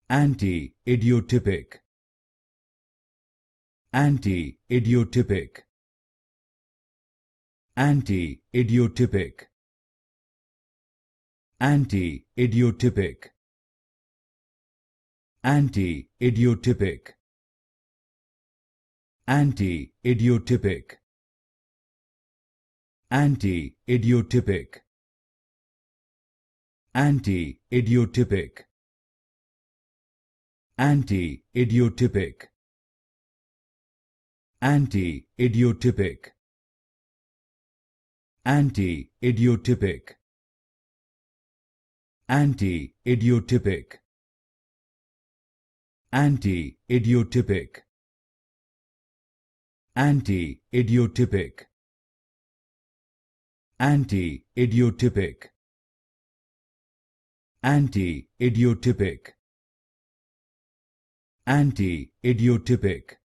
Anti-Idiotypic. Anti-Idiotypic. Anti-Idiotypic. Anti-Idiotypic. Anti-Idiotypic. Anti-Idiotypic. Anti-Idiotypic. Anti-Idiotypic. Anti-Idiotypic. Anti-Idiotypic. Anti-Idiotypic. Anti-Idiotypic. Anti-Idiotypic. Anti-Idiotypic. Anti-Idiotypic. Anti-Idiotypic. Anti-Idiotypic.